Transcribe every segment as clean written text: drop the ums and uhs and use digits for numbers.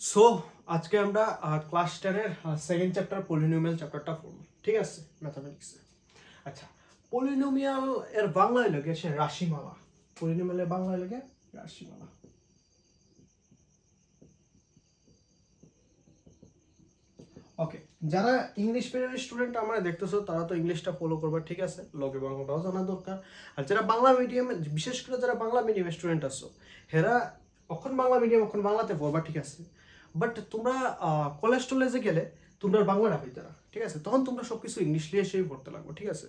So আজকে আমরা class 10-এর second chapter polynomial চ্যাপ্টারটা পড়ব, ঠিক আছে, ম্যাথামেটিক্সে। আচ্ছা, পলিনোমিয়াল এর বাংলায় লাগে সে রাশিমালা। পলিনোমিয়ালের বাংলায় লাগে রাশিমালা। ওকে, যারা ইংলিশ মিডিয়ামের স্টুডেন্ট আমরা দেখতেছো তারা তো ইংলিশটা ফলো করবে, ঠিক আছে, লগে বাংলাটাও জানা দরকার। আর যারা বাংলা মিডিয়ামে, বিশেষ করে যারা বাংলা মিডিয়ামের স্টুডেন্ট আছো, হেরা অখন বাংলা মিডিয়াম অখন বাংলাতে পড়বা, ঠিক আছে। বাট তোমরা কলেজ টলেজে গেলে তোমরা বাংলাটা পাইতে না, ঠিক আছে, তখন তোমরা সবকিছু ইংলিশ নিয়ে এসেই পড়তে লাগবে, ঠিক আছে।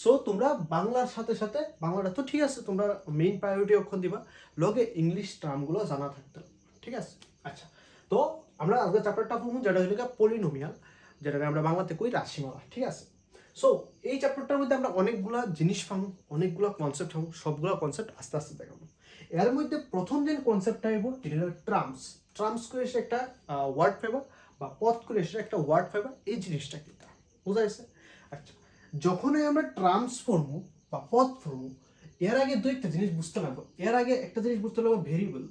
সো তোমরা বাংলার সাথে সাথে বাংলাটা তো ঠিক আছে, তোমরা মেইন প্রায়োরিটি অক্ষণ দিবা, লগে ইংলিশ টার্মগুলো জানা থাকতে লাগবে, ঠিক আছে। আচ্ছা, তো আমরা আজকে চ্যাপ্টারটা পড়বো যেটা হইল পলিনোমিয়াল, যেটাকে আমরা বাংলাতে কই রাশিমালা, ঠিক আছে। সো এই চ্যাপ্টারটার মধ্যে আমরা অনেকগুলা জিনিস পাবো, অনেকগুলা কনসেপ্ট পাবো, সবগুলা কনসেপ্ট আস্তে আস্তে দেখাবো। এর মধ্যে প্রথম যে কনসেপ্টটা হইব এটা হলো ট্রামস। ট্রামস করে এসে একটা ওয়ার্ড ফেভার বা পথ করে এসে একটা ওয়ার্ড ফেভার, এই জিনিসটা কি তা বোঝা গেছে। আচ্ছা, যখনই আমরা ট্রামস পড়বো বা পথ পড়বো, এর আগে দু একটা জিনিস বুঝতে লাগবে। এর আগে একটা জিনিস বুঝতে লাগবে, ভেরিয়েবল।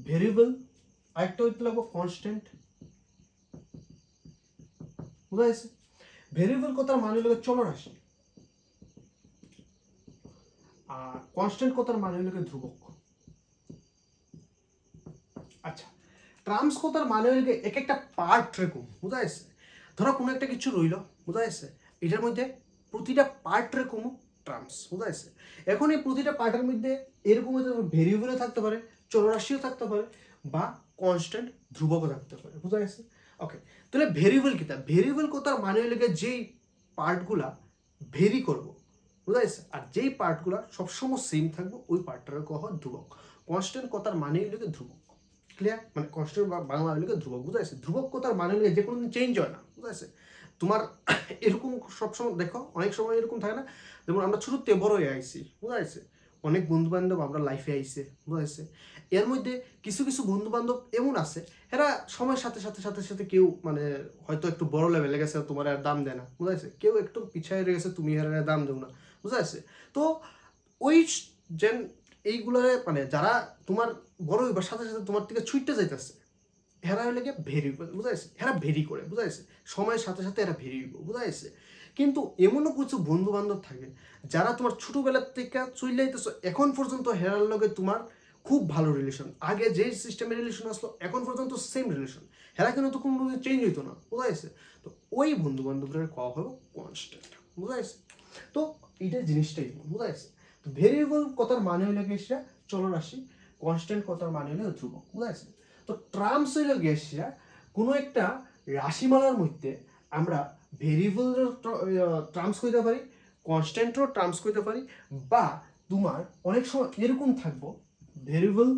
ভেরিয়েবল আরেকটা হইতে লাগবে কনস্ট্যান্ট, বোঝা গেছে। ভেরিয়েবল কথার মানে হলো চলরাশি, আর কনস্ট্যান্ট কথার মানে হলো ধ্রুবক। আচ্ছা, ট্রামস কথার মানে হলো এক একটা পার্ট রেকম, বোঝা গেছে। ধরো কোনো একটা কিছু রইল, বোঝা গেছে, এটার মধ্যে প্রতিটা পার্ট রেকম ট্রামস, বোঝা গেছে। এখন এই প্রতিটা পার্টের মধ্যে এরকম ভেরিয়েবলও থাকতে পারে, চলরাশিও থাকতে পারে, বা কনস্ট্যান্ট ধ্রুবকও থাকতে পারে, বোঝা গেছে। ওকে, তাহলে ভেরিয়েবল কি? ভেরিয়েবল কথার মানে হলো যেই পার্টগুলা ভেরি করবো, বোঝা গেছে, আর যেই পার্টগুলা সবসময় সেম থাকবে ওই পার্টটার কহ ধ্রুবক। কনস্ট্যান্ট কথার মানে হলো ধ্রুবক, ক্লিয়ার? মানে কনস্ট্যান্ট বাংলা হলো ধ্রুবক, বোঝা গেছে। ধ্রুবক কথার মানে হলো যে কোনো দিন চেঞ্জ হয় না, বোঝা গেছে। তোমার এরকম সবসময় দেখো, অনেক সময় এরকম থাকে না, যেমন আমরা ছোটতে বড় হয়ে আইছি, বোঝা গেছে, অনেক বন্ধু বান্ধব আমরা লাইফে আইছে, বোঝা গেছে। এর মধ্যে কিছু কিছু বন্ধু বান্ধব এমন আছে, এরা সময়ের সাথে সাথে সাথে সাথে কেউ মানে হয়তো একটু বড় লেভেলে গেছে, তোমার আর দাম দেয় না, বোঝা গেছে। কেউ একটু পিছিয়ে গেছে, তুমি এর দাম দেও না, বোঝা গেছে। তো ওই যেন এইগুলো মানে যারা তোমার বড় হইবার সাথে সাথে তোমার থেকে ছুটতে যাইতেছে, হেরা হলে গিয়ে ভেরিয়েবল, বোঝা গেছে। হেরা ভেরি করে, বোঝা গেছে, সময়ের সাথে সাথে এরা ভেরি হইব, বোঝা গেছে। কিন্তু এমনও কিছু বন্ধু বান্ধব থাকে যারা তোমার ছোটবেলার থেকে চলে যাইতেছো, এখন পর্যন্ত হেরার লগে তোমার খুব ভালো রিলেশন, আগে যে সিস্টেমের রিলেশন আসলো এখন পর্যন্ত সেম রিলেশন, হেরা কিন্তু তো কোনো চেঞ্জ হইতো না, বোঝা গেছে। তো ওই বন্ধু বান্ধবদের কওয়া হলো কনস্ট্যান্ট, বোঝা গেছে। তো এইটা জিনিসটাই, বোঝা গেছে। তো ভেরিয়েবল কথার মানে হইলে গেছে চলরাশি, কনস্ট্যান্ট কথার মানে হইলে ধ্রুবক, বোঝা গেছে। তো ট্রামস হইলে গেছে কোনো একটা রাশিমালার মধ্যে আমরা ভেরিয়েবলের ট্রামস কইতে পারি, কনস্ট্যান্টেরও ট্রামস কইতে পারি, বা তোমার অনেক সময় এরকম থাকবো ভেরিয়েবল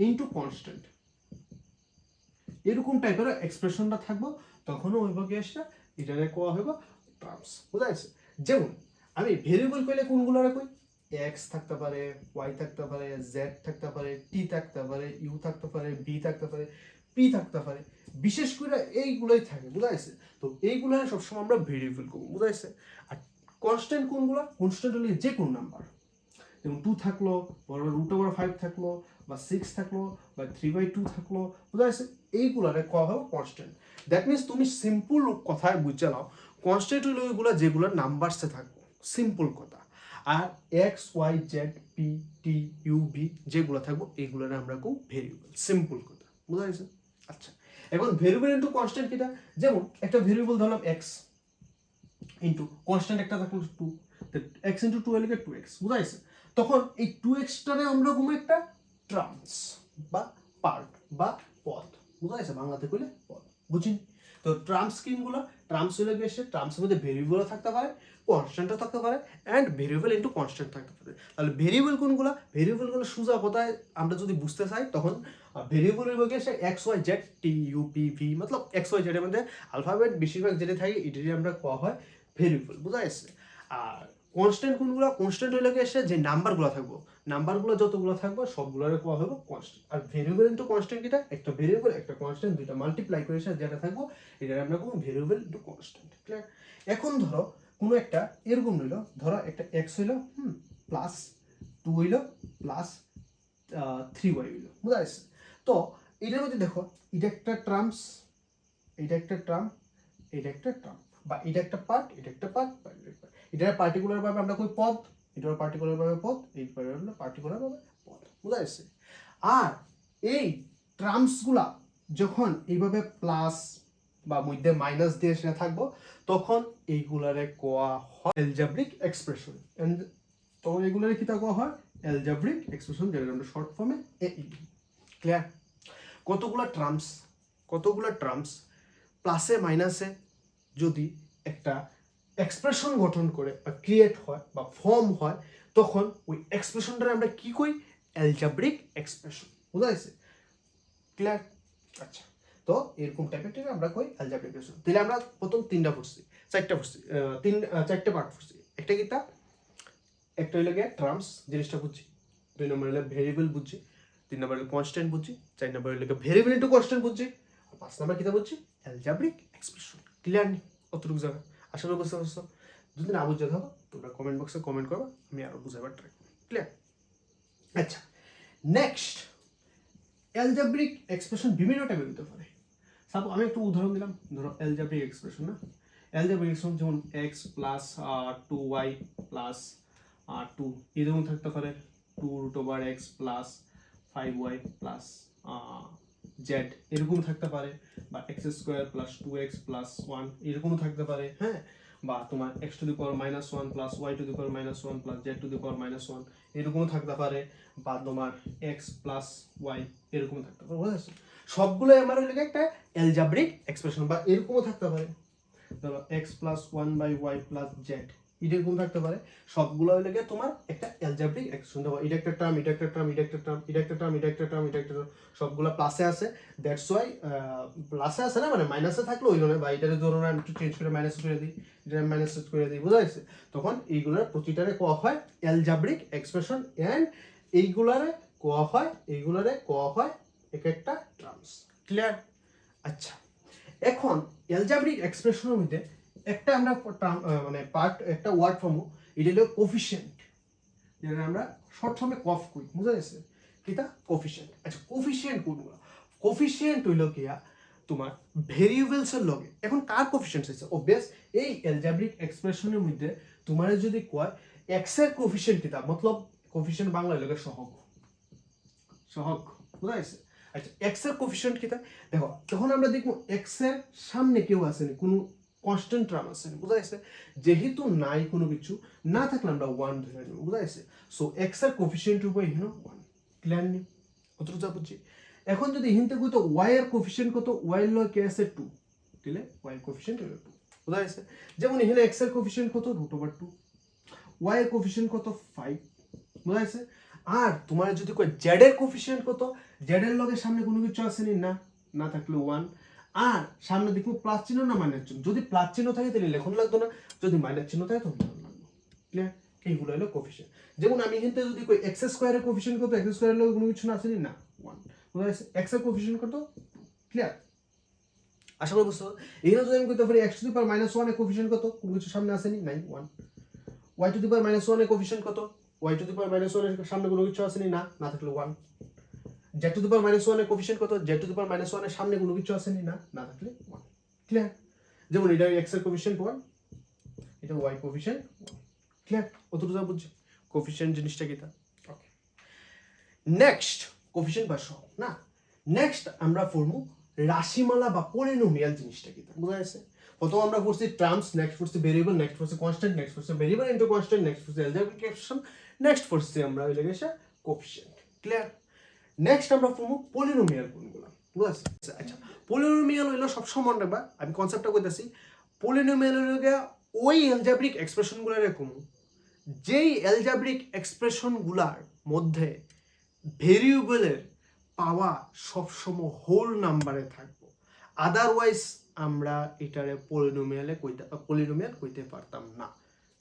ইনটু কনস্ট্যান্ট, এরকম টাইপের এক্সপ্রেশনটা থাকবো, তখনও ওই ভাগে এসে এটারে কোয়া হইব ট্রামস, বুঝা গেছে। যেমন আমি ভেরিয়েবল কইলে কোনগুলো কই, এক্স থাকতে পারে, ওয়াই থাকতে পারে, জেড থাকতে পারে, টি থাকতে পারে, ইউ থাকতে পারে, বি থাকতে পারে, পি থাকতে পারে, বিশেষ করে এইগুলোই থাকে, বুঝা গেছে। তো এইগুলো সবসময় আমরা ভেরিয়েবল করবো, বুঝা গেছে। আর কনস্ট্যান্ট কোনগুলো? কনস্ট্যান্ট হলে যে কোন নাম্বার, যেমন 2 থাকলো, বড় √5 থাকলো, বা 6 থাকলো, বা 3/2 থাকলো, বুঝা গেছে। এইগুলারে কয়া হয় কনস্ট্যান্ট। দ্যাট মিনস তুমি সিম্পল কথায় বুঝে নাও, কনস্ট্যান্ট হলো ওইগুলা যেগুলো নাম্বারসে থাকবো, সিম্পল কথা। আর X Y Z P T U V যেগুলো থাকবো এইগুলোরে আমরা কো ভেরিয়েবল, সিম্পল কথা, বুঝা গেছে। আচ্ছা, এখন ভেরিয়েবল ইনটু কনস্ট্যান্ট কিটা? যেমন একটা ভেরিয়েবল ধরলাম এক্স, ইন্টু কনস্ট্যান্ট একটা থাকলো 2, এক্স ইন্টু 2 হলে 2x, বুঝা গেছে। তখন এই 2x-টারে আমরা কোনো একটা ট্রামস বা পার্ট বা পদ, বুঝা গেছে, বাংলাতে কইলে পদ, বুঝিনি। তো ট্রামস স্কিমগুলো, ট্রামস হলে গেছে, ট্রামসের মধ্যে ভেরিয়েবলও থাকতে পারে, কনস্ট্যান্টও থাকতে পারে, অ্যান্ড ভেরিয়েবল ইন্টু কনস্ট্যান্ট থাকতে পারে। তাহলে ভেরিয়েবল কোনগুলো? ভেরিয়েবলগুলো সোজা কথায় আমরা যদি বুঝতে চাই, তখন ভেরিয়েবলের বগে সে X Y Z T U P V, মতলব এক্স ওয়াই জেডের মধ্যে আলফাবেট বেশিরভাগ যেটা থাকে এটাই আমরা কোয়া হয় ভেরিয়েবল, বুঝা গেছে। আর কনস্ট্যান্ট কোনগুলো? কনস্ট্যান্ট হইলে এসে যে নাম্বারগুলো থাকবো, নাম্বারগুলো যতগুলো থাকবে সবগুলোরে কোয়া হবে কনস্ট্যান্ট। আর ভেরিয়েবল ইনটু কনস্ট্যান্ট কিটা? একটা ভেরিয়েবল একটা কনস্ট্যান্ট দুইটা মাল্টিপ্লাই করে এসে যেটা থাকবো এটা আমরা কোনো ভেরিয়েবল ইনটু কনস্ট্যান্ট, ক্লিয়ার? এখন ধরো কোনো একটা এরকম হইলো, ধরো একটা এক্স হইলো প্লাস 2 হইলো প্লাস 3y হইল, বুঝা যাচ্ছে? তো এটার মধ্যে দেখো এটা একটা ট্রামস, এটা একটা ট্রাম, এটা একটা ট্রাম, বা এটা একটা পার্ট, এটা একটা পার্ট, এটার পার্টিকুলার ভাবে আমরা কই পদ, এটার পার্টিকুলার ভাবে পদ, এই পার্টিকুলার ভাবে পদ, বুঝা যাচ্ছে? আর এই ট্রামসগুলা যখন এইভাবে প্লাস বা মধ্যে মাইনাস দিয়ে এসে থাকবো, তখন এইগুলারে কোয়া হয় অ্যালজেব্রিক এক্সপ্রেশন। তখন এগুলারে কি কোয়া হয়? অ্যালজেব্রিক এক্সপ্রেশন, যেটা আমরা শর্ট ফর্মে এই। ক্লিয়ার? কতগুলা ট্রামস প্লাসে মাইনাসে যদি একটা এক্সপ্রেশন গঠন করে বা ক্রিয়েট হয় বা ফর্ম হয়, তখন ওই এক্সপ্রেশনটা আমরা কি কই? অ্যালজেব্রিক এক্সপ্রেশন, বুঝা গেছে? ক্লিয়ার? আচ্ছা, তো এরকম টাইপের আমরা কই অ্যালজেব্রিক এক্সপ্রেশন। তাহলে আমরা প্রথম চারটা পার্ট পড়ছি। একটা কিতা, একটা হইলে গিয়ে ট্রামস জিনিসটা বুঝছি, 2 নম্বর হইলে ভেরিয়েবল বুঝছি, 3 নম্বর হইলে কনস্ট্যান্ট বুঝছি, 4 নম্বর হইলে ভেরিয়েবল ইনটু কনস্ট্যান্ট বুঝছি, আর 5 নম্বর কিতা বুঝছি? Algebraic expression. ক্লিয়ার নি? অতটুকু জায়গা আশা করি বুঝতে পারছো। যদি না বুঝতে থাকো তোমরা কমেন্ট বক্সে কমেন্ট করো, আমি আরো বুঝাবার ট্রাই করব। ক্লিয়ার? আচ্ছা, নেক্সট, অ্যালজেব্রিক এক্সপ্রেশন বিভিন্ন টাইপের হতে পারে। সাপোজ আমি একটু উদাহরণ দিলাম, ধরো অ্যালজেব্রিক এক্সপ্রেশন, না অ্যালজেব্রিক এক্সপ্রেশন যেমন x প্লাস 2y প্লাস 2 এরকম থাকতে পারে, 2√x plus 5y plus z এরকম থাকতে পারে, বা x square plus 2x plus 1 এরকমও থাকতে পারে, হ্যাঁ, বা তোমার x to the power -1 plus y to the power -1 plus z to the power -1 এরকমও থাকতে পারে, বা তোমার x প্লাস y এরকম থাকতে পারে, বুঝা যাচ্ছে? সবগুলো আমার হলো একটা অ্যালজেব্রিক এক্সপ্রেশন, বা এরকমও থাকতে পারে, ধরো x plus 1/y plus z এরকম থাকতে পারে। সবগুলো হলো গিয়ে তোমার একটা অ্যালজেব্রিক এক্সপ্রেশন। দেখো এটা একটা টার্ম, এটা একটা টার্ম, এটা একটা টার্ম, এটা একটা টার্ম, এটা একটা টার্ম, এটা একটা টার্ম, সবগুলো প্লাসে আছে, দ্যাটস ওয়াই প্লাসে আছে না, মানে মাইনাসে থাকলে ওই জন্য, বা এটারে ধরুন আমি একটু চেঞ্জ করে মাইনাস করে দিই, এটা মাইনাস করে দিই, বুঝা যাচ্ছে? তখন এইগুলোর প্রতিটারে কোয়া হয় অ্যালজেব্রিক এক্সপ্রেশন, এন্ড এইগুলারে কোয়া হয় এক একটা টার্মস। ক্লিয়ার? আচ্ছা, এখন অ্যালজেব্রিক এক্সপ্রেশনের মধ্যে একটা আমরা মানে পার্ট, একটা ওয়ার্ড ফর্ম, এটা হলো কোফিশিয়েন্ট, যেটা আমরা শর্ট ফর্মে কফ কই, বুঝা গেছে? কিটা কোফিশিয়েন্ট। আচ্ছা, কোফিশিয়েন্ট কোনগুলো? কোফিশিয়েন্ট হইল কিয়া তোমার ভেরিয়েবলস এর লগে। এখন কার কোফিশিয়েন্ট আছে? অবভিয়াস এই অ্যালজেব্রিক এক্সপ্রেশনের মধ্যে তোমার যদি কয় এক্স এর কোফিশিয়েন্ট কিটা, মতলব কোফিশিয়েন্ট বাংলা হইল সহগ, বুঝা গেছে? আচ্ছা, এক্স এর কোফিশিয়েন্ট কিটা? দেখো তখন আমরা দেখবো এক্স এর সামনে কেউ আসেনি, কোনো কনস্ট্যান্ট টার্ম আসেনি, বুঝা গেছে? যেহেতু নাই কোনো কিছু, না থাকলে আমরা 1 ধরে নেব, বুঝা গেছে? সো এক্স এর কোফিশিয়েন্ট উপর এখানে 1। ক্লিয়ার নি? কতটুকু যা বুঝছি? এখন যদি হিনতে কই তো y এর কোফিশিয়েন্ট কত, y এর লগে কে আছে 2, তাহলে y এর কোফিশিয়েন্ট হলো 2, বুঝা গেছে? যেমন এখানে x এর কোফিশিয়েন্ট কত, √2, y এর কোফিশিয়েন্ট কত, 5, বুঝা গেছে? আর তোমার যদি কই z এর কোফিশিয়েন্ট কত, z এর লগে সামনে কোনো কিছু আসেনি, না, না থাকলে 1, আর সামনে দেখো প্লাস চিহ্ন না মাইনাস চিহ্ন, যদি প্লাস চিহ্ন থাকে তাহলে লেখন লাগতো না, যদি মাইনাস চিহ্ন থাকে তখন লেখন লাগবে। ক্লিয়ার? এইগুলো হলো কোফিশিয়েন্ট। যেমন আমি এখানে যদি কই x স্কয়ারের কোফিশিয়েন্ট কত, x স্কয়ারের লগে কোনো কিছু না আসেনি, না, 1, বুঝা গেছে? x এর কোফিশিয়েন্ট কত, 2। ক্লিয়ার? আশা করি বুঝছো। এখানে যদি আমি কইতে পারি x টু দি পাওয়ার -1 এর কোফিশিয়েন্ট কত, কোনো কিছু সামনে আসেনি, নাই, 1। y টু দি পাওয়ার -1 এর কোফিশিয়েন্ট কত, y টু দি পাওয়ার -1 এর সামনে কোনো কিছু আসেনি, না, না থাকলে 1। z টু দি পাওয়ার -1 এর কোফিশিয়েন্ট কত, z টু দি পাওয়ার -1 এর সামনে কোনো কিছু আসেনি, না, না থাকলে 1। ক্লিয়ার? যেমন এটা x এর কোফিশিয়েন্ট 1, এটা y কোফিশিয়েন্ট 1। ক্লিয়ার? অতটুকু যা বুঝছি কোফিশিয়েন্ট জিনিসটা কি তা। ওকে, নেক্সট কোফিশিয়েন্ট বা সহগ, না, নেক্সট আমরা পড়বো রাশিমালা বা পলিনোমিয়াল জিনিসটা কি তা, বুঝা গেছে? প্রথম আমরা পড়ছি টার্মস, নেক্সট পড়ছি ভেরিয়েবল, নেক্সট পড়ছি কনস্ট্যান্ট, নেক্সট পড়ছি ভেরিয়েবল ইনটু কনস্ট্যান্ট, নেক্সট পড়ছি অ্যালজেব্রিক এক্সপ্রেশন, নেক্সট পড়ছি আমরা হইলে গেছে কোফিশিয়েন্ট। ক্লিয়ার? নেক্সট আমরা পড়বো পলিনোমিয়াল কোনগুলো, বুঝা গেছে? আচ্ছা, পলিনোমিয়াল হইলো সব সময় রাখবা, আমি কনসেপ্টটা কইতাছি। পলিনোমিয়াল হইলো গিয়া ওই অ্যালজেব্রিক এক্সপ্রেশনগুলো এরকম, যেই অ্যালজেব্রিক এক্সপ্রেশনগুলার মধ্যে ভেরিয়েবলের পাওয়া সবসময় হোল নাম্বারে থাকবো, আদারওয়াইজ আমরা এটারে পলিনোমিয়াল কইতে পারতাম না।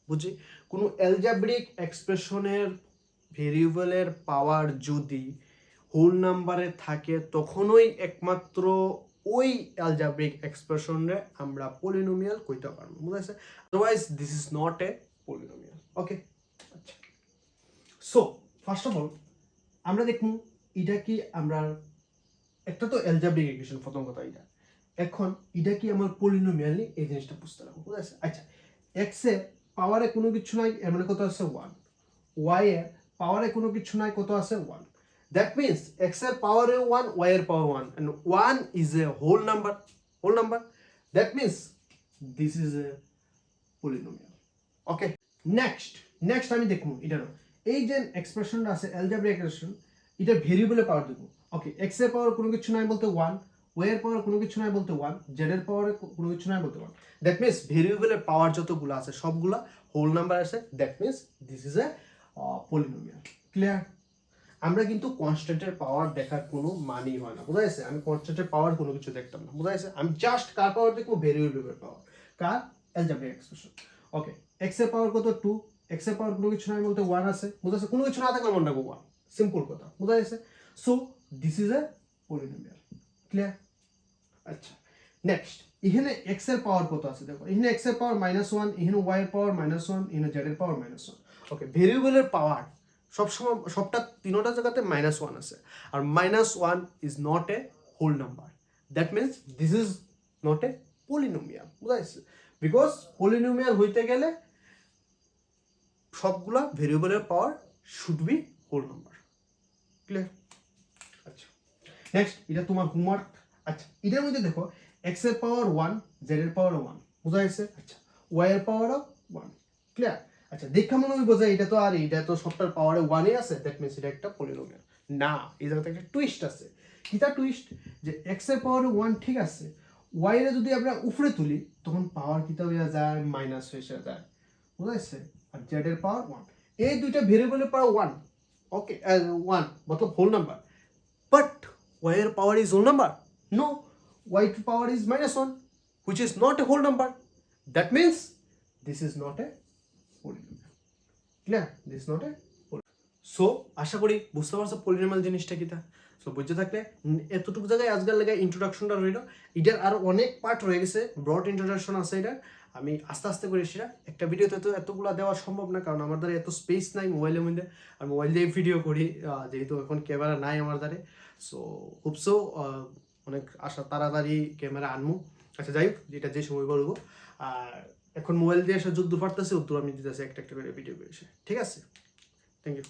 বুঝি? কোনো অ্যালজেব্রিক এক্সপ্রেশনের ভেরিয়েবলের পাওয়ার যদি হোল নাম্বারে থাকে, তখনই একমাত্র ওই অ্যালজেব্রিক এক্সপ্রেশনে আমরা পলিনোমিয়াল কইতে পারবো, বুঝাইছে? Otherwise this is not a polynomial. Okay, আচ্ছা, সো ফার্স্ট অফ অল আমরা দেখবো এটা কি আমরা একটা তো অ্যালজেব্রিক ইকুয়েশন প্রথম কথা এটা এখন এটা কি আমার পলিনোমিয়াল নি এই জিনিসটা বুঝতে লাগবে বুঝাইছে আচ্ছা এক্স এর পাওয়ারে কোনো কিছু নাই এর মানে কত আছে 1 ওয়াই এর পাওয়ারে কোনো কিছু নাই কত আছে 1 দ্যাট মিন্স এক্স এর পাওয়ারে 1 ওয়াই এর পাওয়ার 1 and 1 is a whole number that means this is a polynomial okay next আমি দেখব এটা না এই যে এক্সপ্রেশনটা আছে অ্যালজেব্রিক এক্সপ্রেশন এটা ভেরিয়েবলে পাওয়ার দেব ওকে x এর পাওয়ার কোনো কিছু নাই বলতে 1 y এর পাওয়ার কোনো কিছু নাই বলতে 1 z এর পাওয়ারে কোনো কিছু নাই বলতে 1 দ্যাট মিন্স ভেরিয়েবলের পাওয়ার যতগুলো আছে সবগুলা হোল নাম্বার আছে that means this is a polynomial clear আমরা কিন্তু কনস্ট্যান্টের পাওয়ার দেখার কোনো মানেই হয় না বুঝা গেছে আমি কনস্ট্যান্টের পাওয়ার কোনো কিছু দেখতাম না বুঝা গেছে আমি জাস্ট কার পাওয়ার দেখবো ভেরিয়েবলের পাওয়ার কার অ্যালজেব্রিক এক্সপ্রেশন ওকে x এর পাওয়ার কত 2 x এর পাওয়ার কোনো কিছু নাই বলতে 1 আছে বুঝা গেছে কোনো কিছু না থাকলে মনে রাখবো 1 সিম্পল কথা বুঝা গেছে so this is a polynomial clear আচ্ছা নেক্সট এখানে x এর পাওয়ার কত আছে দেখো এখানে x এর পাওয়ার -1 এখানে y এর পাওয়ার -1 এখানে z এর পাওয়ার -1 ওকে ভেরিয়েবলের পাওয়ার সবসময় সবটা তিনটা জায়গাতে -1 আছে আর -1 is not a whole number that means this is not a polynomial বুঝাইছে বিকজ পলিনোমিয়াল হইতে গেলে সবগুলা ভেরিয়েবলের power should be whole number clear আচ্ছা নেক্সট এটা তোমার হোমওয়ার্ক আচ্ছা এটার মধ্যে দেখো x এর পাওয়ার 1 z এর পাওয়ার 1 বুঝা গেছে আচ্ছা y এর পাওয়ারও 1 ক্লিয়ার আচ্ছা দেখা মনে হয় বোঝা এটা তো সবটার পাওয়ারে 1 এ আছে দ্যাট মিন্স এটা একটা পলিনোমিয়াল না এই জায়গাতে একটা টুইস্ট আছে কিটা টুইস্ট যে x এর পাওয়ারে 1 ঠিক আছে y এর যদি আমরা উপরে তুলি তখন পাওয়ার কিটা হয়ে যায় মাইনাস হয়ে যায় বুঝা গেছে আর z এর পাওয়ার 1 এই দুইটা ভেরিয়েবলের পাওয়ার 1 ওকে 1 मतलब হোল নাম্বার বাট y এর power is whole number no y to power is -1 which is not a whole number that means this is not a polynomial clear this is not a polynomial so আশা করি বুঝতে পারছো polynomial জিনিসটা কিটা so বুঝতে থাকলে এতটুকু জায়গায় আজকাল লাগে ইন্ট্রোডাকশনটা রইল এটার আর অনেক পার্ট রয়ে গেছে ব্রড ইন্ট্রোডাকশন আছে এটা আমি আস্তে আস্তে করে সেটা একটা ভিডিওতে তো এতগুলো দেওয়া সম্ভব না কারণ আমার দ্বারা এত স্পেস নাই মোবাইলের মধ্যে আর মোবাইল দিয়ে ভিডিও করি যেহেতু এখন ক্যামেরা নাই আমার দ্বারে সো হোপসো অনেক আশা তাড়াতাড়ি ক্যামেরা আনবো আচ্ছা যাই হোক যেটা যে সময় বলবো আর এখন মোবাইল দিয়ে এসে যুদ্ধ পারতেছে উত্তর আমি দিতেছি একটা করে ভিডিও করেছে ঠিক আছে থ্যাংক ইউ